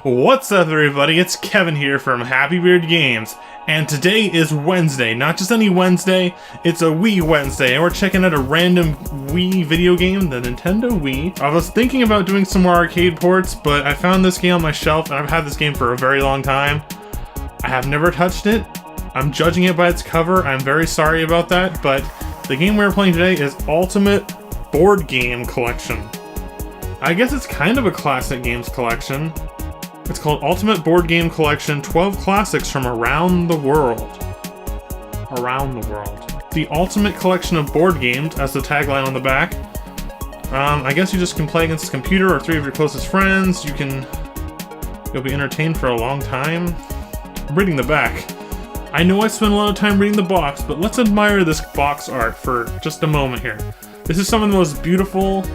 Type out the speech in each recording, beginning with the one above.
What's up, everybody? It's Kevin here from Happy Beard Games, and today is Wednesday. Not just any Wednesday, it's a Wii Wednesday, and we're checking out a random Wii video game, the Nintendo Wii. I was thinking about doing some more arcade ports, but I found this game on my shelf, and I've had this game for a very long time. I have never touched it. I'm judging it by its cover. I'm very sorry about that, but the game we're playing today is Ultimate Board Game Collection. I guess it's kind of a classic games collection. It's called Ultimate Board Game Collection, 12 classics from around the world. Around the world. The ultimate collection of board games, as the tagline on the back. I guess you just can play against a computer or three of your closest friends. You'll be entertained for a long time. I'm reading the back. I know I spent a lot of time reading the box, but let's admire this box art for just a moment here. This is some of the most beautiful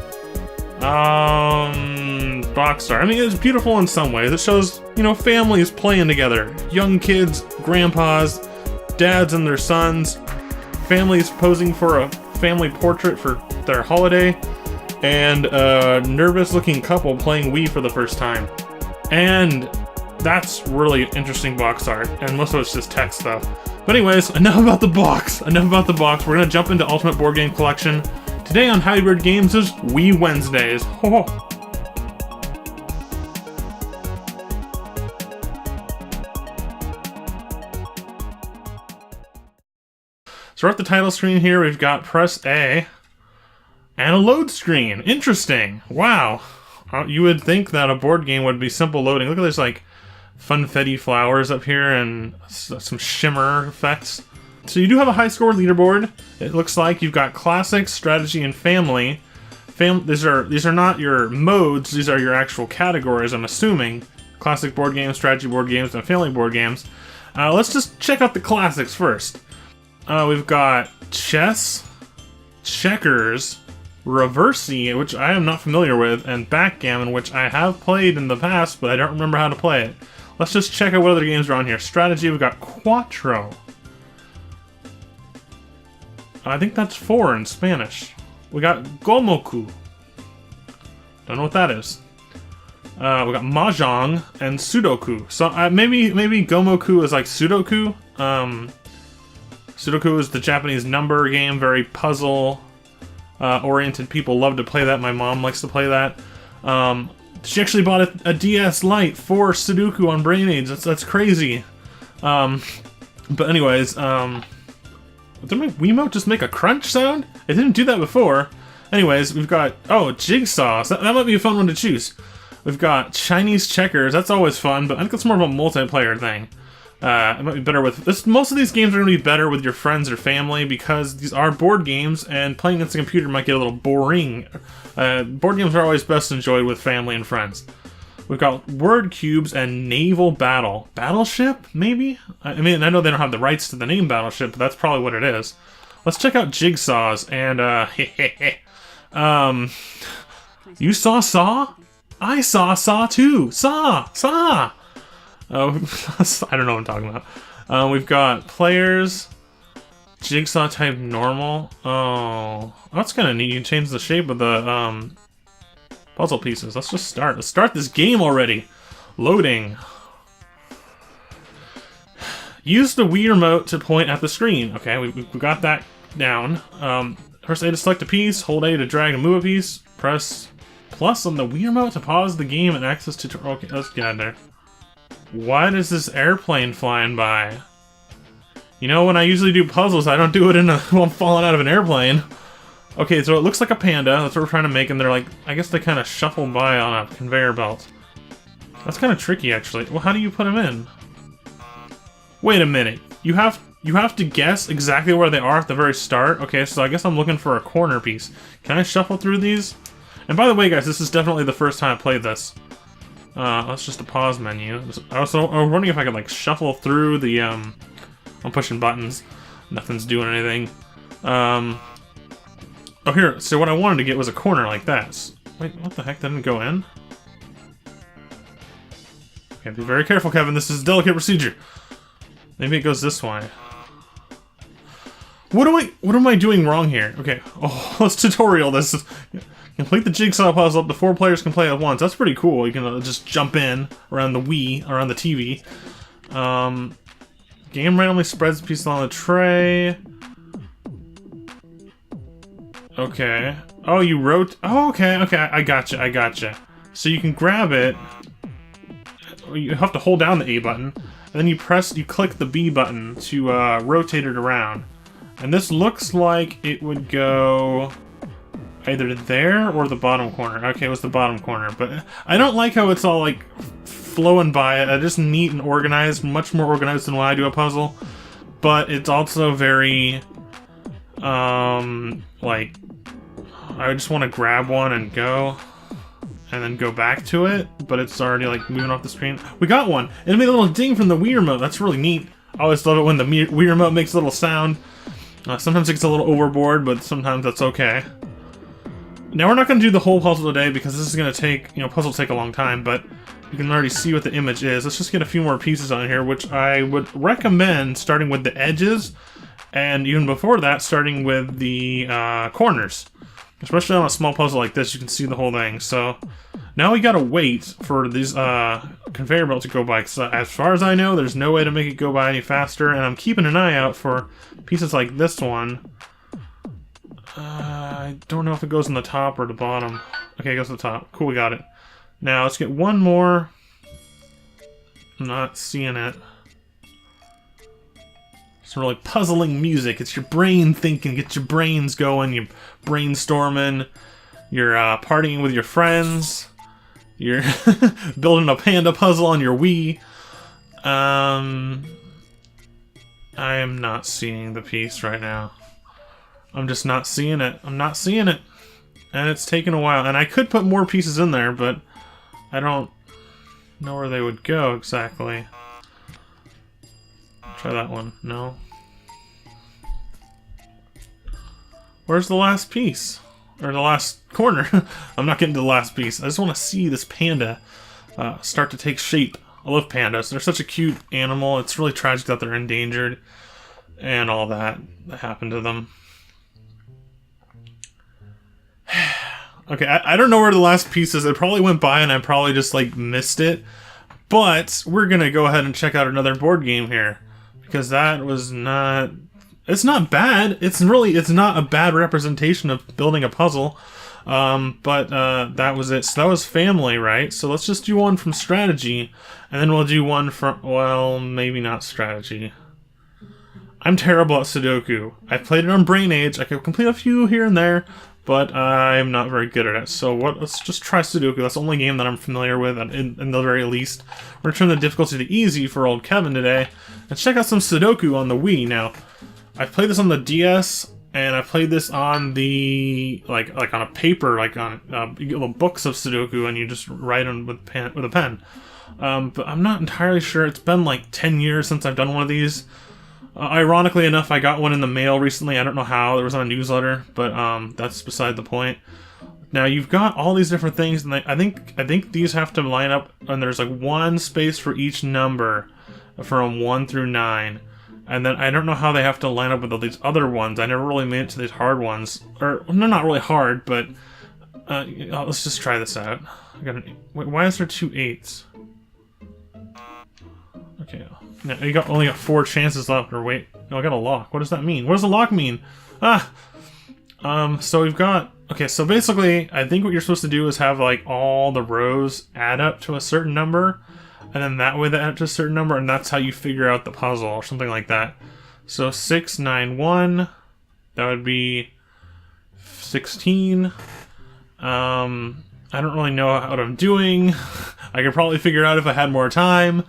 box art. I mean, it's beautiful in some ways. It shows, families playing together. Young kids, grandpas, dads and their sons, families posing for a family portrait for their holiday, and a nervous-looking couple playing Wii for the first time. And that's really interesting box art, and most of it's just text stuff. But anyways, enough about the box. Enough about the box. We're gonna jump into Ultimate Board Game Collection. Today on Happy Beard Games is Wii Wednesdays. Ho ho. So we're at the title screen here. We've got press A and a load screen. Interesting. Wow. You would think that a board game would be simple loading. Look at this, like, funfetti flowers up here and some shimmer effects. So you do have a high score leaderboard. It looks like you've got classic, strategy, and family. These are not your modes. These are your actual categories, I'm assuming. Classic board games, strategy board games, and family board games. Let's just check out the classics first. We've got chess, checkers, reversi, which I am not familiar with, and backgammon, which I have played in the past, but I don't remember how to play it. Let's just check out what other games are on here. Strategy, we've got cuatro. I think that's 4 in Spanish. We got gomoku. Don't know what that is. We got mahjong and sudoku. So maybe gomoku is like Sudoku. Sudoku is the Japanese number game, very puzzle oriented. People love to play that. My mom likes to play that. She actually bought a DS Lite for Sudoku on Brain Age. That's crazy. But anyways, did my Wiimote just make a crunch sound? It didn't do that before. Anyways, we've got Jigsaw. So that might be a fun one to choose. We've got Chinese checkers. That's always fun, but I think it's more of a multiplayer thing. It might be better with this. Most of these games are going to be better with your friends or family because these are board games, and playing against a computer might get a little boring. Board games are always best enjoyed with family and friends. We've got word cubes and naval battle. Battleship, maybe? I mean, I know they don't have the rights to the name Battleship, but that's probably what it is. Let's check out Jigsaws, and you saw Saw? I saw Saw too! Saw! I don't know what I'm talking about. We've got players, Jigsaw type normal. Oh, that's kind of neat. You can change the shape of the puzzle pieces. Let's just start. Let's start this game already. Loading. Use the Wii remote to point at the screen. Okay, we got that down. Press A to select a piece. Hold A to drag and move a piece. Press plus on the Wii remote to pause the game and access tutorial. Okay, let's get out of there. What is this airplane flying by? When I usually do puzzles, I don't do it while I'm falling out of an airplane. Okay, so it looks like a panda. That's what we're trying to make, and they're like, I guess they kind of shuffle by on a conveyor belt. That's kind of tricky, actually. Well, how do you put them in? Wait a minute. You have to guess exactly where they are at the very start. Okay, so I guess I'm looking for a corner piece. Can I shuffle through these? And by the way, guys, this is definitely the first time I played this. That's just a pause menu. I was wondering if I could, like, shuffle through the, I'm pushing buttons. Nothing's doing anything. Oh, here. So what I wanted to get was a corner like that. Wait, what the heck? That didn't go in? Okay, be very careful, Kevin. This is a delicate procedure. Maybe it goes this way. What am I doing wrong here? Okay. Oh, let's tutorial this. Complete the Jigsaw Puzzle up to 4 players can play at once. That's pretty cool. You can just jump in around the Wii, around the TV. Game randomly spreads pieces on the tray. Okay. Oh, you wrote... Oh, okay, I gotcha. So you can grab it. You have to hold down the A button, and then you click the B button to rotate it around. And this looks like it would go either there or the bottom corner. Okay, it was the bottom corner, but I don't like how it's all like flowing by. Just neat and organized, much more organized than when I do a puzzle. But it's also very, like, I just want to grab one and go, and then go back to it, but it's already like moving off the screen. We got one! It made a little ding from the Wii remote. That's really neat. I always love it when the Wii remote makes a little sound. Sometimes it gets a little overboard, but sometimes that's okay. Now we're not going to do the whole puzzle today because this is going to take, puzzles take a long time, but you can already see what the image is. Let's just get a few more pieces on here, which I would recommend starting with the edges, and even before that, starting with the corners. Especially on a small puzzle like this, you can see the whole thing. So now we gotta wait for these conveyor belt to go by. Cause as far as I know, there's no way to make it go by any faster, and I'm keeping an eye out for pieces like this one. I don't know if it goes on the top or the bottom. Okay, it goes to the top. Cool, we got it. Now let's get one more. I'm not seeing it. It's really puzzling music. It's your brain thinking, get your brains going, you're brainstorming, you're partying with your friends, you're building a panda puzzle on your Wii. I am not seeing the piece right now. I'm just not seeing it. I'm not seeing it. And it's taken a while. And I could put more pieces in there, but I don't know where they would go exactly. Try that one. No. Where's the last piece? Or the last corner? I'm not getting to the last piece. I just want to see this panda start to take shape. I love pandas. They're such a cute animal. It's really tragic that they're endangered and all that happened to them. Okay, I don't know where the last piece is. It probably went by and I probably just like missed it. But we're gonna go ahead and check out another board game here. Because that was not... It's not bad. It's not a bad representation of building a puzzle. But that was it. So that was family, right? So let's just do one from strategy. And then we'll do one from... Well, maybe not strategy. I'm terrible at Sudoku. I've played it on Brain Age. I could complete a few here and there. But I'm not very good at it. So let's just try Sudoku. That's the only game that I'm familiar with, in the very least. We're going to turn the difficulty to easy for old Kevin today. And check out some Sudoku on the Wii. Now, I've played this on the DS, and I played this on the, like on a paper, like on little books of Sudoku, and you just write them with a pen. But I'm not entirely sure. It's been like 10 years since I've done one of these. Ironically enough, I got one in the mail recently. I don't know how. It was on a newsletter, but that's beside the point. Now you've got all these different things, and I think these have to line up. And there's like one space for each number, from 1 through 9, and then I don't know how they have to line up with all these other ones. I never really made it to these hard ones, or they're not really hard, but let's just try this out. Wait, why is there 2 8s? Okay. Now, you only got 4 chances left, or wait, no, I got a lock. What does that mean? What does the lock mean? So we've got, okay, so basically, I think what you're supposed to do is have, like, all the rows add up to a certain number, and then that way they add up to a certain number, and that's how you figure out the puzzle, or something like that. So 6, 9, 1, that would be 16. I don't really know what I'm doing. I could probably figure it out if I had more time.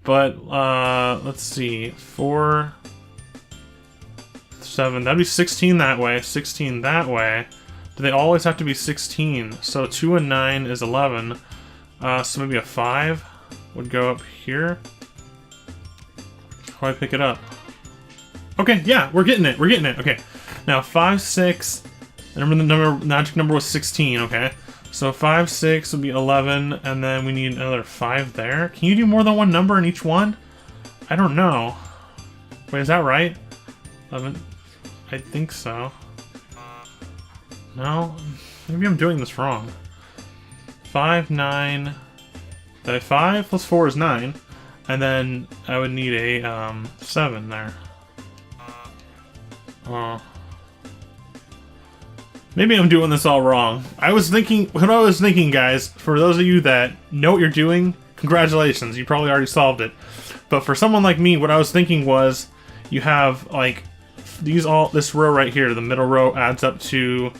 But, let's see, 4, 7, that'd be 16 that way, 16 that way. Do they always have to be 16? So 2 and 9 is 11. So maybe a 5 would go up here. How do I pick it up? Okay, yeah, we're getting it, okay. Now 5, 6, remember the magic number was 16, okay. So 5, 6 would be 11, and then we need another 5 there. Can you do more than one number in each one? I don't know. Wait, is that right? 11? I think so. No? Maybe I'm doing this wrong. 5, 9... Did I 5 plus 4 is 9. And then I would need a 7 there. Maybe I'm doing this all wrong. What I was thinking, guys, for those of you that know what you're doing, congratulations, you probably already solved it. But for someone like me, what I was thinking was, you have, like, this row right here, the middle row adds up to,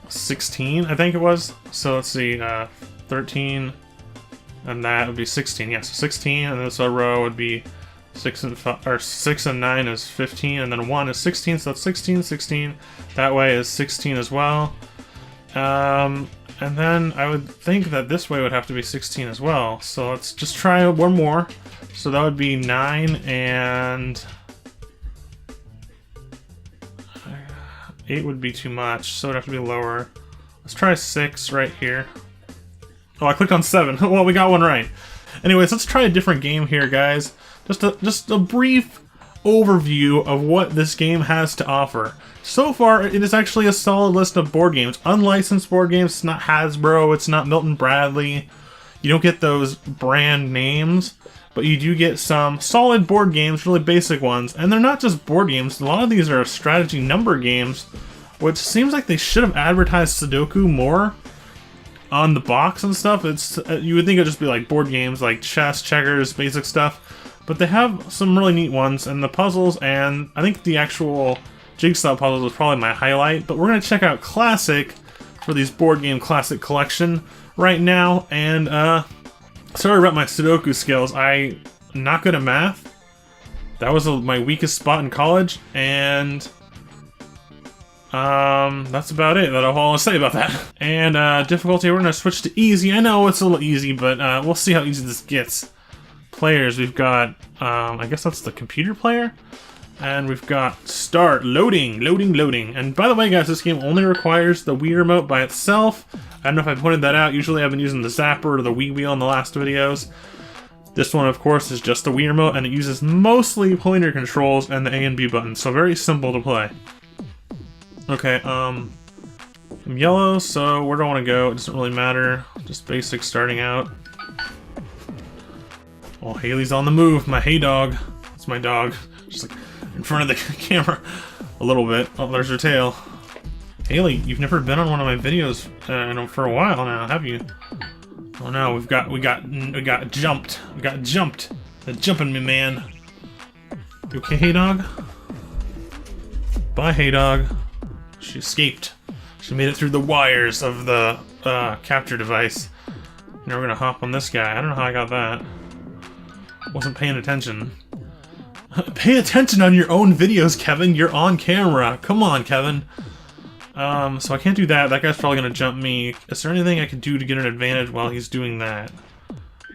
16, I think it was. So let's see, 13, and that would be 16. Yeah, so 16, and this row would be 6 and 9 is 15, and then 1 is 16, so that's 16, 16. That way is 16 as well. And then I would think that this way would have to be 16 as well. So let's just try one more. So that would be 9 and 8 would be too much, so it'd have to be lower. Let's try 6 right here. Oh, I clicked on 7. Well, we got one right. Anyways, let's try a different game here, guys. Just a brief overview of what this game has to offer. So far, it is actually a solid list of board games. Unlicensed board games. It's not Hasbro, it's not Milton Bradley. You don't get those brand names, but you do get some solid board games, really basic ones. And they're not just board games. A lot of these are strategy number games, which seems like they should have advertised Sudoku more on the box and stuff. You would think it'd just be like board games, like chess, checkers, basic stuff. But they have some really neat ones, and the puzzles, and I think the actual Jigsaw Puzzle is probably my highlight. But we're going to check out Classic for these board game Classic collection right now. And sorry about my Sudoku skills. I'm not good at math. That was my weakest spot in college, and that's about it. That's all I'll say about that. And difficulty, we're going to switch to easy. I know it's a little easy, but we'll see how easy this gets. Players, we've got, I guess that's the computer player. And we've got start, loading. And by the way, guys, this game only requires the Wii remote by itself. I don't know if I pointed that out. Usually I've been using the zapper or the Wii wheel in the last videos. This one, of course, is just the Wii remote, and it uses mostly pointer controls and the A and B buttons, so very simple to play. Okay, I'm yellow, so where do I want to go? It doesn't really matter. Just basic starting out. Well, Haley's on the move. My hey dog. That's my dog. Just like in front of the camera a little bit. Oh, there's her tail. Haley, you've never been on one of my videos for a while now, have you? Oh no, we got jumped. We got jumped. They're jumping me, man. You okay, hey dog? Bye, hey dog. She escaped. She made it through the wires of the capture device. Now we're gonna hop on this guy. I don't know how I got that. Wasn't paying attention. Pay attention on your own videos, Kevin. You're on camera. Come on, Kevin. So I can't do that. That guy's probably gonna jump me. Is there anything I can do to get an advantage while he's doing that?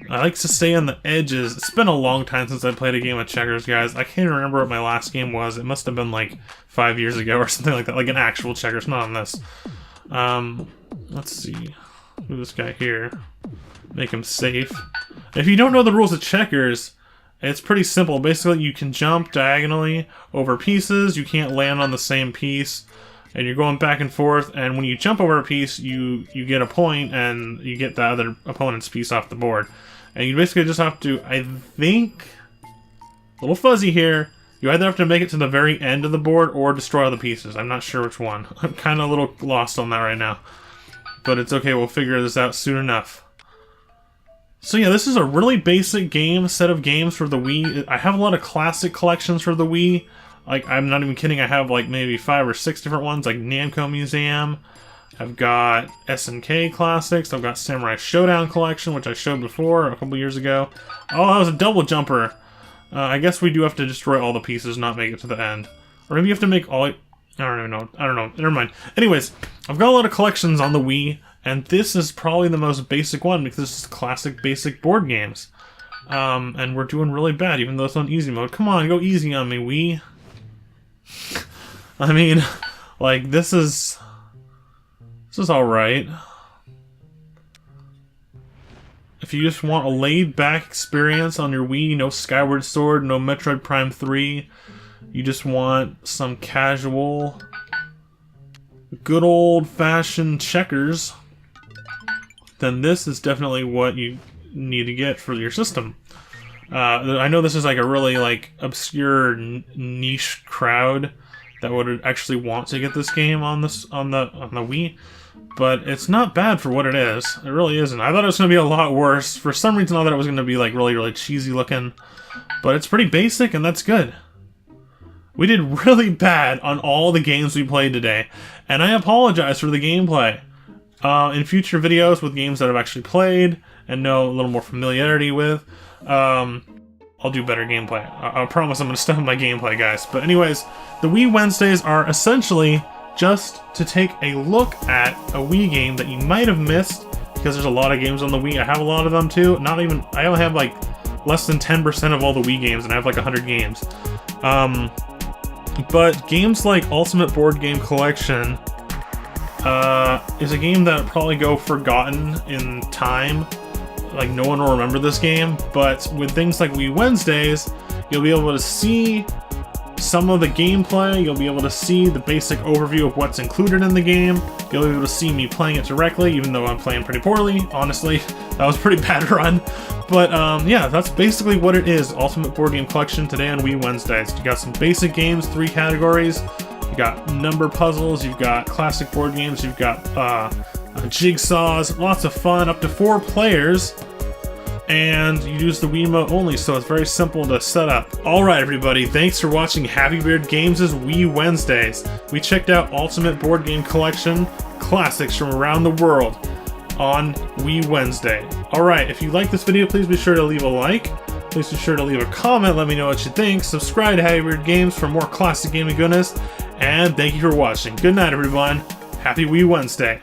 I like to stay on the edges. It's been a long time since I played a game of checkers, guys. I can't remember what my last game was. It must have been like 5 years ago or something like that. Like an actual checkers, not on this. Let's see. Move this guy here. Make him safe. If you don't know the rules of checkers, it's pretty simple. Basically, you can jump diagonally over pieces. You can't land on the same piece. And you're going back and forth, and when you jump over a piece, you get a point, and you get the other opponent's piece off the board. And you basically just have to, I think, a little fuzzy here, you either have to make it to the very end of the board or destroy all the pieces. I'm not sure which one. I'm kind of a little lost on that right now. But it's okay, we'll figure this out soon enough. So yeah, this is a really basic set of games for the Wii. I have a lot of classic collections for the Wii. Like, I'm not even kidding, I have like maybe 5 or 6 different ones, like Namco Museum. I've got SNK Classics. I've got Samurai Showdown Collection, which I showed before a couple years ago. Oh, that was a double jumper. I guess we do have to destroy all the pieces, not make it to the end. Or maybe you have to make all... I don't even know. I don't know. Never mind. Anyways, I've got a lot of collections on the Wii, and this is probably the most basic one because this is classic basic board games. And we're doing really bad, even though it's on easy mode. Come on, go easy on me, Wii. I mean, like, this is alright. If you just want a laid-back experience on your Wii, no Skyward Sword, no Metroid Prime 3, you just want some casual good old-fashioned checkers, then this is definitely what you need to get for your system. I know this is like a really like obscure niche crowd that would actually want to get this game on the Wii, but it's not bad for what it is. It really isn't. I thought it was going to be a lot worse. For some reason, I thought it was going to be like really cheesy looking, but it's pretty basic, and that's good. We did really bad on all the games we played today, and I apologize for the gameplay. In future videos with games that I've actually played and know a little more familiarity with, I'll do better gameplay. I promise I'm going to step up my gameplay, guys. But anyways, the Wii Wednesdays are essentially just to take a look at a Wii game that you might have missed, because there's a lot of games on the Wii. I have a lot of them too. I only have like less than 10% of all the Wii games, and I have like 100 games. But games like Ultimate Board Game Collection is a game that will probably go forgotten in time. Like, no one will remember this game, but with things like Wii Wednesdays, you'll be able to see some of the gameplay, you'll be able to see the basic overview of what's included in the game, you'll be able to see me playing it directly, even though I'm playing pretty poorly, honestly. That was a pretty bad run. But yeah, that's basically what it is, Ultimate Board Game Collection today on Wii Wednesdays. You got some basic games, 3 categories, you got number puzzles, you've got classic board games, you've got jigsaws, lots of fun, up to 4 players, and you use the Wii remote only, so it's very simple to set up. Alright everybody, thanks for watching Happy Beard Games' Wii Wednesdays. We checked out Ultimate Board Game Collection, classics from around the world, on Wii Wednesday. Alright, if you like this video, please be sure to leave a like, please be sure to leave a comment, let me know what you think, subscribe to Happy Beard Games for more classic gaming goodness, and thank you for watching. Good night everyone, happy Wii Wednesday.